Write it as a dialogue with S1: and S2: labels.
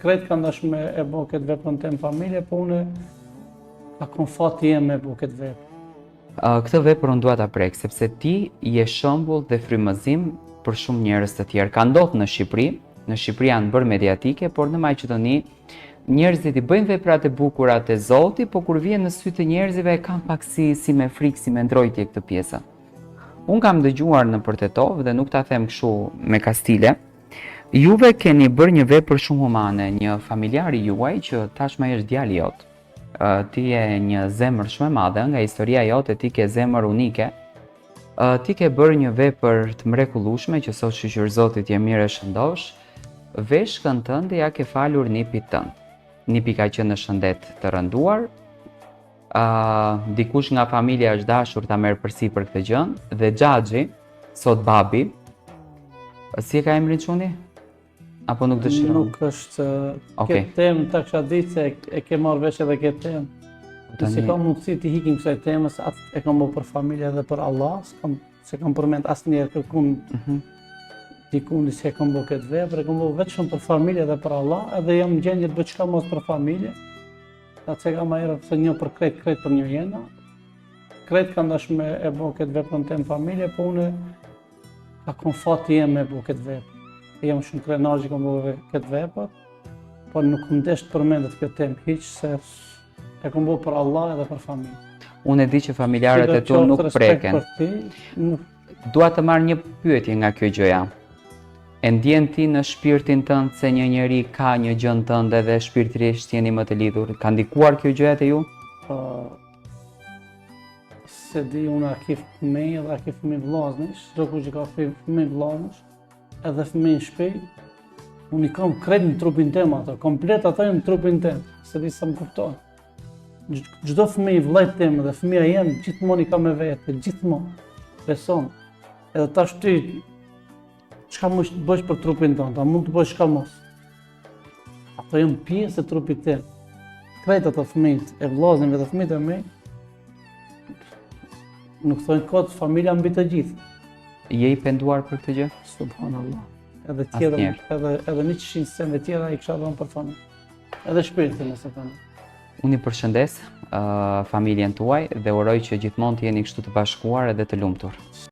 S1: krejt kanë dashur me e bë këtë veprën tem familje, po unë ka kon fati jem me bë këtë veprë.
S2: Këtë vepër unë dua ta prek, sepse ti je shembull dhe frymëzim për shumë njerëz të tjerë. Ka ndodhur në Shqipëri janë bërë mediatike, por në Maqedoni njerëzit i bëjnë veprat e bukura te Zoti, po kur vjen në sy të njerëzve kanë pak si me frikë, si me ndrojtje këtë pjesë. Unë kam dëgjuar në Përtetov dhe nuk ta them kështu me kastile. Juve keni bërë një vepër shumë humane, një familjari juaj që tashmë është djali jot. Ti je një zemër shumë e madhe, nga historia jote ti ke zemër unike. Ti ke bërë një vepër të mrekullueshme që sot shqyqyr Zotit je mirë e shëndosh. Veshkën tënde ja ke falur nipit tënd. Nipi ka qenë në shëndet të rënduar. Dikush nga familja është dashur ta merr përsipër këtë gjë dhe Xhaxhi, sot babi, si e ka emrin çuni? Apo nuk dëshiron?
S1: Nuk është këtë temë ta kisha ditë se e ke marrë vesh edhe këtë temë. Si ka mundësi të hikim kësaj temës, atë e kam bërë për familje dhe për Allah, se kam përmend asnjëherë kërkun dikun se kam bërë këtë vepër, e kam bërë vetëm për familje dhe për Allah, edhe jam në gjendje të bëj çka mos për familje. Atë se kam marrë se një për krejt për një jena. Krejt kanë dashur me e bë këtë veprën tem familje, po unë ka kon fati jem me bë këtë vepër. Jam shumë krenar që kam bërë këtë vepër, po nuk më desh të përmendet këtë temë hiç, se e kam bërë për Allah edhe për familje.
S2: Unë e di që familjarët e tu nuk preken. Dua të marr një pyetje nga kjo gjëja. E ndjen ti në shpirtin tënd se një njeri ka një gjë në tënd dhe shpirtërisht jeni më të lidhur? Ka ndikuar kjo gjëja te ju?
S1: Se di unë a ki fëmijë dhe a ki fëmijë vllaznish, çdo kush që ka fëmijë vllaznish, edhe fëmijë në shtëpi, unë i kam krejt në trupin tem ato, komplet ato në trupin tem, se di sa më kupton. Çdo fëmijë vllajt tem dhe fëmia jem gjithmonë i kam me vete, gjithmonë. Beson. Edhe tash ti çka mund të bësh për trupin tënd, a mund të bësh çka mos. Ato janë pjesë e trupit tim. Krejt ato fëmijët e vllaznive dhe fëmijët e mi, nuk thonë kot familja mbi të gjithë.
S2: Je i penduar për këtë gjë?
S1: Subhanallah. Edhe tjetër, edhe 100 sende tjera i kisha dhënë për familje. Edhe shpirtin nëse thënë.
S2: Unë i përshëndes familjen tuaj dhe uroj që gjithmonë të jeni kështu të bashkuar edhe të lumtur.